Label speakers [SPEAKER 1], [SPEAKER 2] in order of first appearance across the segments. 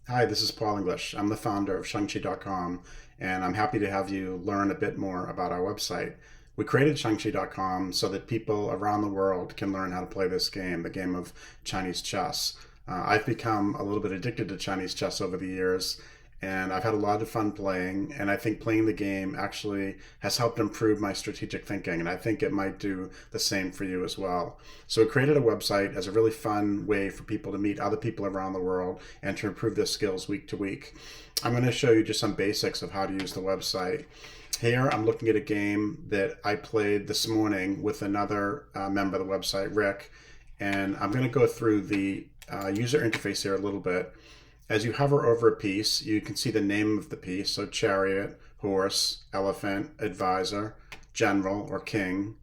[SPEAKER 1] Hi, this is Paul English. I'm the founder of Xiangqi.com, and I'm happy to have you learn a bit more about our website. We created Xiangqi.com so that people around the world can learn how to play this game, the game of Chinese chess. I've become a little bit addicted to Chinese chess over the years, and I've had a lot of fun playing. And I think playing the game actually has helped improve my strategic thinking, and I think it might do the same for you as well. So we created a website as a really fun way for people to meet other people around the world and to improve their skills week to week. I'm going to show you just some basics of how to use the website. Here I'm looking at a game that I played this morning with another member of the website, Rick, and I'm going to go through the user interface here a little bit. As you hover over a piece, you can see the name of the piece, so chariot, horse, elephant, advisor, general, or king.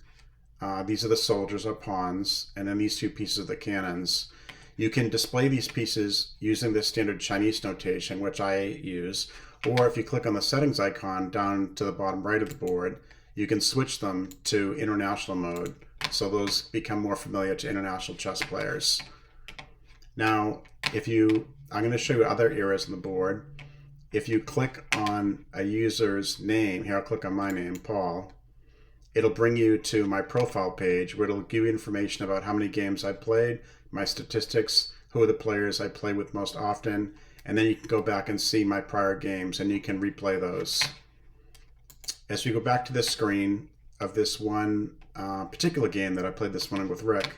[SPEAKER 1] These are the soldiers or pawns, and then these two pieces are the cannons. You can display these pieces using the standard Chinese notation, which I use, or if you click on the settings icon down to the bottom right of the board, you can switch them to international mode, so those become more familiar to international chess players. Now, I'm going to show you other areas on the board. If you click on a user's name, here I'll click on my name, Paul, it'll bring you to my profile page where it'll give you information about how many games I played, my statistics, who are the players I play with most often, and then you can go back and see my prior games and you can replay those. As we go back to this screen of this one particular game that I played this morning with Rick,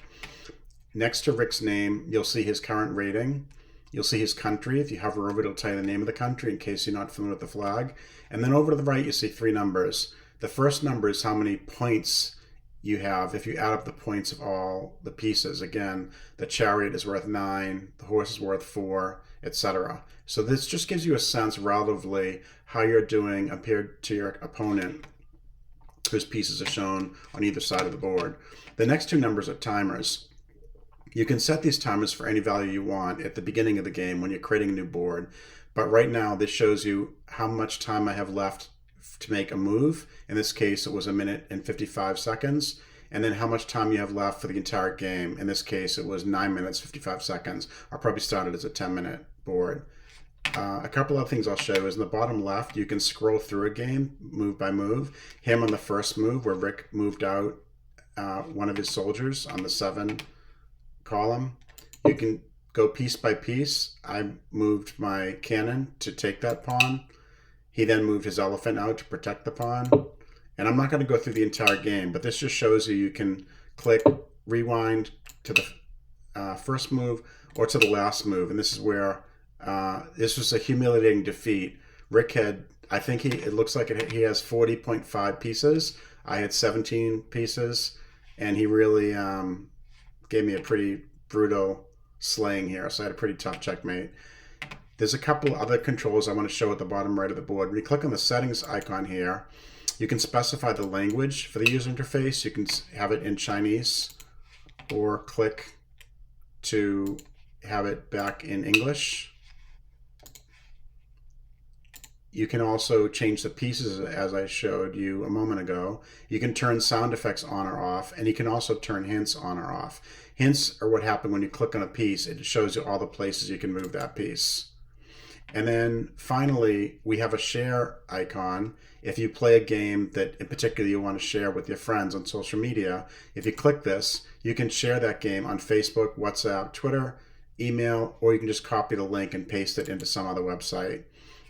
[SPEAKER 1] next to Rick's name, you'll see his current rating. You'll see his country. If you hover over it, it'll tell you the name of the country in case you're not familiar with the flag. And then over to the right, you see three numbers. The first number is how many points you have if you add up the points of all the pieces. Again, the chariot is worth 9, the horse is worth 4, etc. So this just gives you a sense relatively how you're doing compared to your opponent, whose pieces are shown on either side of the board. The next two numbers are timers. You can set these timers for any value you want at the beginning of the game when you're creating a new board. But right now, this shows you how much time I have left to make a move. In this case, it was 1 minute and 55 seconds. And then how much time you have left for the entire game. In this case, it was 9 minutes, 55 seconds. I probably started as a 10-minute board. A couple of things I'll show you is in the bottom left, you can scroll through a game move by move. Him on the first move where Rick moved out one of his soldiers on the 7 column. You can go piece by piece. I moved my cannon to take that pawn. He then moved his elephant out to protect the pawn. And I'm not going to go through the entire game, but this just shows you can click rewind to the first move or to the last move. And this is where this was a humiliating defeat. Rick had, I think it looks like he has 40.5 pieces. I had 17 pieces, and he really gave me a pretty brutal slaying here, so I had a pretty tough checkmate. There's a couple other controls I want to show at the bottom right of the board. When you click on the settings icon here, you can specify the language for the user interface. You can have it in Chinese or click to have it back in English. You can also change the pieces as I showed you a moment ago. You can turn sound effects on or off, and you can also turn hints on or off. Hints are what happen when you click on a piece. It shows you all the places you can move that piece. And then finally, we have a share icon. If you play a game that in particular you want to share with your friends on social media, if you click this, you can share that game on Facebook, WhatsApp, Twitter, email, or you can just copy the link and paste it into some other website.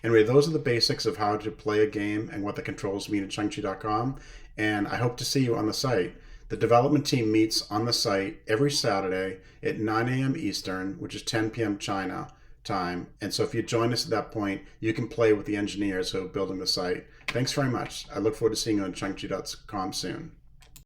[SPEAKER 1] Anyway, those are the basics of how to play a game and what the controls mean at Xiangqi.com, and I hope to see you on the site. The development team meets on the site every Saturday at 9 a.m. Eastern, which is 10 p.m. China time, and so if you join us at that point, you can play with the engineers who are building the site. Thanks very much. I look forward to seeing you on Xiangqi.com soon.